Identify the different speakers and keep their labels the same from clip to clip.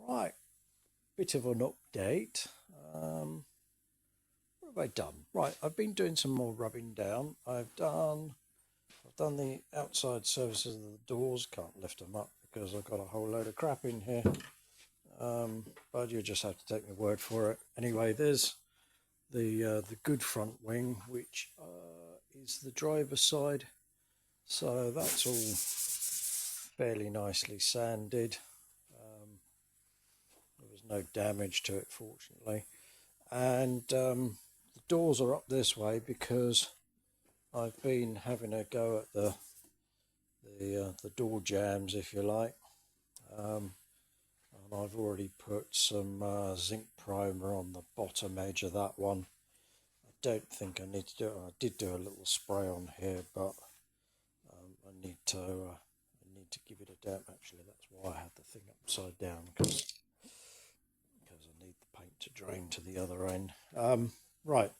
Speaker 1: Right, bit of an update. What have I done? Right, I've been doing some more rubbing down. I've done the outside surfaces of the doors. Can't lift them up because I've got a whole load of crap in here. But you just have to take my word for it. Anyway, there's the good front wing, which is the driver's side. So that's all fairly nicely sanded. There was no damage to it, fortunately. And the doors are up this way because I've been having a go at the door jambs, if you like. And I've already put some zinc primer on the bottom edge of that one. I don't think I need to do it. I did do a little spray on here, but I need to give it a dab. Actually, that's why I had the thing upside down, because I need the paint to drain to the other end. Right,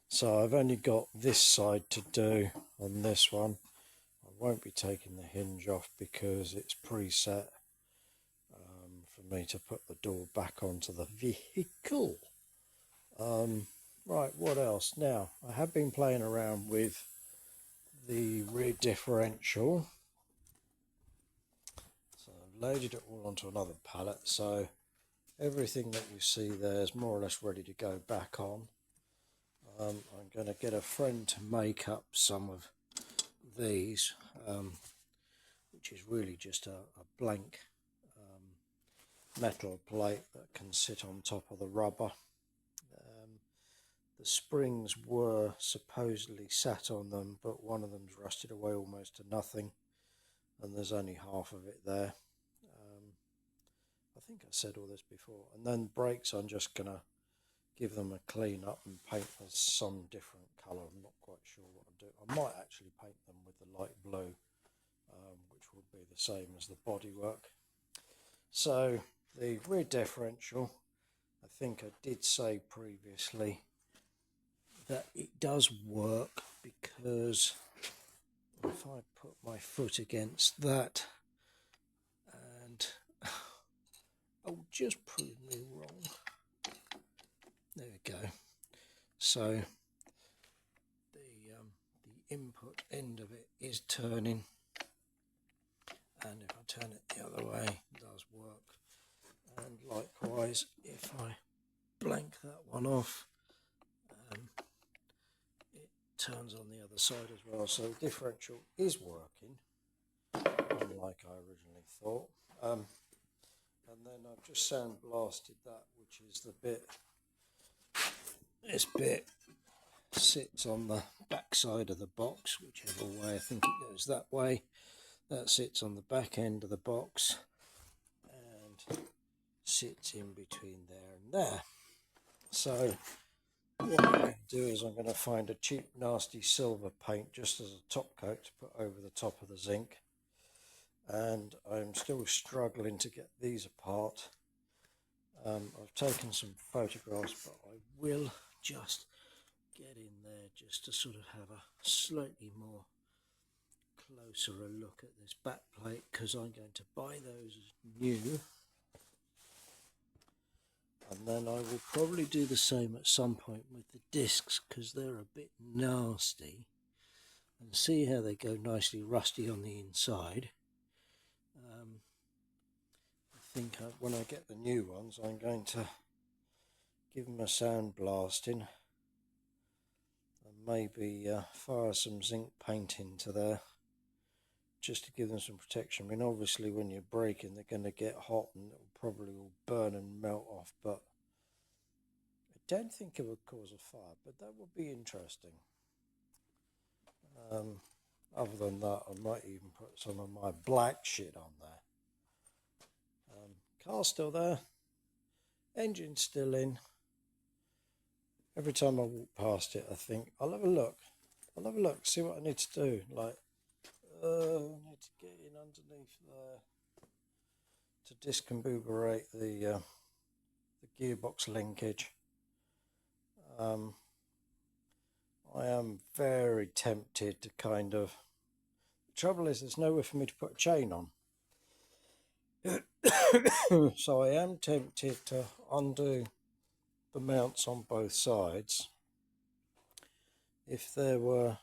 Speaker 1: so I've only got this side to do on this one. I won't be taking the hinge off because it's preset for me to put the door back onto the vehicle. Right, what else? Now, I have been playing around with the rear differential. So I've loaded it all onto another pallet, so everything that you see there is more or less ready to go back on. I'm going to get a friend to make up some of these, which is really just a blank metal plate that can sit on top of the rubber. The springs were supposedly sat on them, but one of them's rusted away almost to nothing, and there's only half of it there. I think I said all this before. And then brakes, I'm just going to give them a clean up and paint them some different colour. I'm not quite sure what I'll do. I might actually paint them with the light blue, which will be the same as the bodywork. So the rear differential, I think I did say previously that it does work, because if I put my foot against that and oh, just prove me wrong. There we go. So the input end of it is turning, and if I turn it the other way, it does work. And likewise, if I blank that one off, it turns on the other side as well. So the differential is working, unlike I originally thought. And then I've just sandblasted that, which is the bit, this bit sits on the back side of the box, whichever way. I think it goes that way. That sits on the back end of the box and sits in between there and there. So what I'm going to do is I'm going to find a cheap nasty silver paint just as a top coat to put over the top of the zinc. And I'm still struggling to get these apart. I've taken some photographs, but I will just get in there just to sort of have a slightly more closer a look at this back plate, because I'm going to buy those as new. And then I will probably do the same at some point with the discs, because they're a bit nasty. And see how they go nicely rusty on the inside. I think when I get the new ones, I'm going to give them a sandblasting and maybe fire some zinc paint into there just to give them some protection. I mean, obviously when you're braking, they're going to get hot and it'll probably all burn and melt off, but I don't think it would cause a fire, but that would be interesting. Other than that, I might even put some of my black shit on there. Car's still there, engine's still in. Every time I walk past it, I think, I'll have a look, see what I need to do. Like, I need to get in underneath there to discombobulate the gearbox linkage. I am very tempted to kind of, the trouble is there's nowhere for me to put a chain on. So I am tempted to undo the mounts on both sides. If there were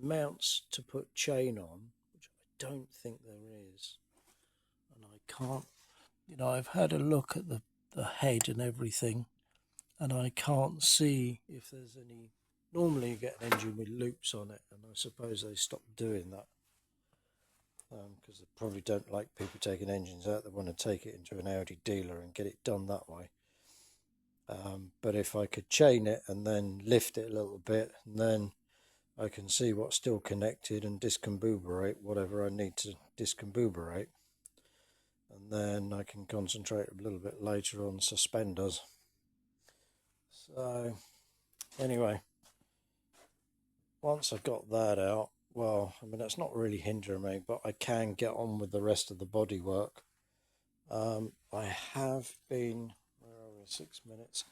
Speaker 1: mounts to put chain on, which I don't think there is, and I can't, I've had a look at the head and everything, and I can't see if there's any. Normally you get an engine with loops on it, and I suppose they stopped doing that because they probably don't like people taking engines out. They want to take it into an Audi dealer and get it done that way. But if I could chain it and then lift it a little bit, and then I can see what's still connected and discombuberate whatever I need to discombuberate, and then I can concentrate a little bit later on suspenders. So anyway, once I've got that out, well, I mean, it's not really hindering me, but I can get on with the rest of the bodywork. I have been, where are we, 6 minutes?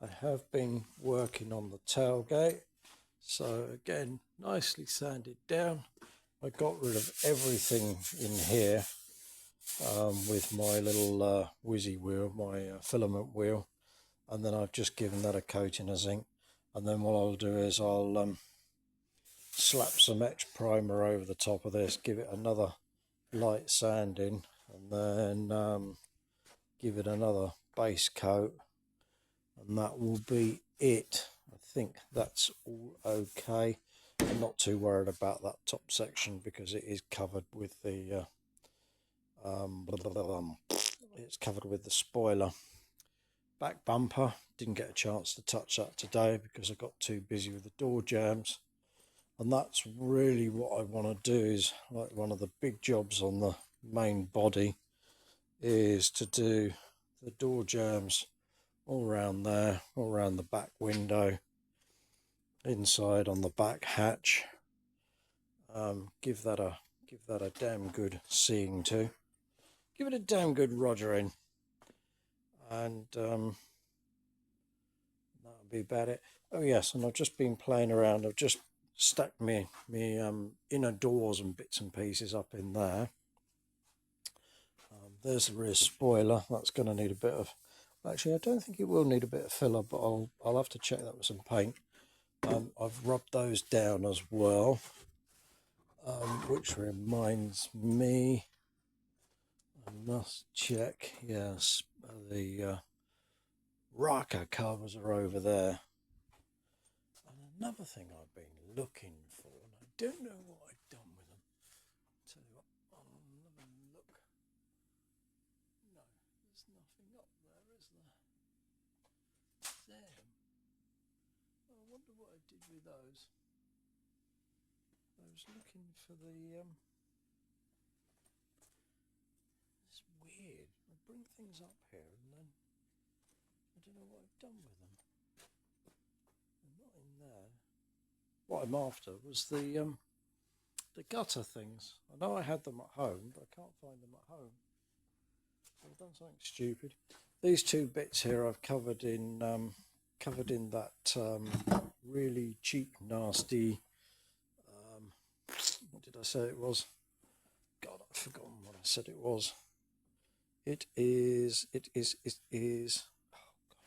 Speaker 1: I have been working on the tailgate. So again, nicely sanded down. I got rid of everything in here with my little whizzy wheel, my filament wheel, and then I've just given that a coating of zinc. And then what I'll do is I'll slap some etch primer over the top of this, give it another light sanding, and then give it another base coat, and that will be it. I think that's all okay. I'm not too worried about that top section because it is covered with the it's covered with the spoiler. Back bumper, didn't get a chance to touch that today because I got too busy with the door jambs, and that's really what I want to do. Is like one of the big jobs on the main body is to do the door jambs all around there, all around the back window, inside on the back hatch. Give that a damn good seeing to. Give it a damn good rogering, and that'll be about it. Oh yes, and I've just been playing around. I've just stacked me inner doors and bits and pieces up in there. There's the rear spoiler. That's going to need a bit of. Actually, I don't think it will need a bit of filler, but I'll have to check that with some paint. I've rubbed those down as well, which reminds me, I must check. Yes, the rocker covers are over there. And another thing I've been looking for, and I don't know what I've done with them. Tell you what, I'll have a look. No, there's nothing up there, is there? There. I wonder what I did with those. I was looking for the it's weird. I bring things up here and then I don't know what I've done with them. They're not in there. What I'm after was the gutter things. I know I had them at home, but I can't find them at home. So I've done something stupid. These two bits here I've covered in that really cheap, nasty. What did I say it was? God, I've forgotten what I said it was. It is. Oh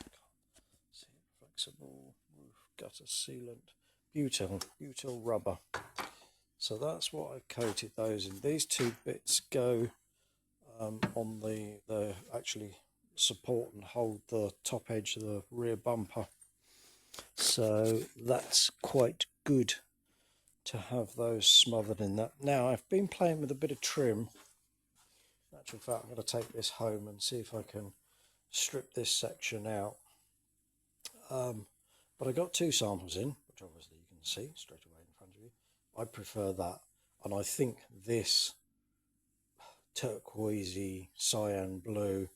Speaker 1: God, I can't see it. Flexible roof gutter sealant, butyl rubber. So that's what I coated those in. These two bits go on the actually support and hold the top edge of the rear bumper. So that's quite good to have those smothered in that. Now I've been playing with a bit of trim. In actual fact, I'm going to take this home and see if I can strip this section out. But I got two samples in, which obviously you can see straight away in front of you. I prefer that, and I think this turquoisey cyan blue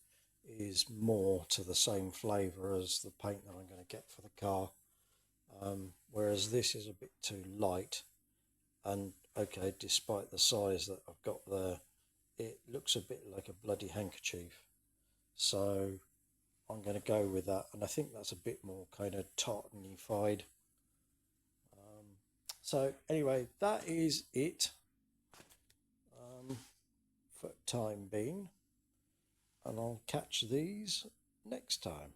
Speaker 1: is more to the same flavour as the paint that I'm going to get for the car. Whereas this is a bit too light, and okay, despite the size that I've got there, it looks a bit like a bloody handkerchief. So I'm going to go with that, and I think that's a bit more kind of tartanified. So anyway, that is it for time being, and I'll catch these next time.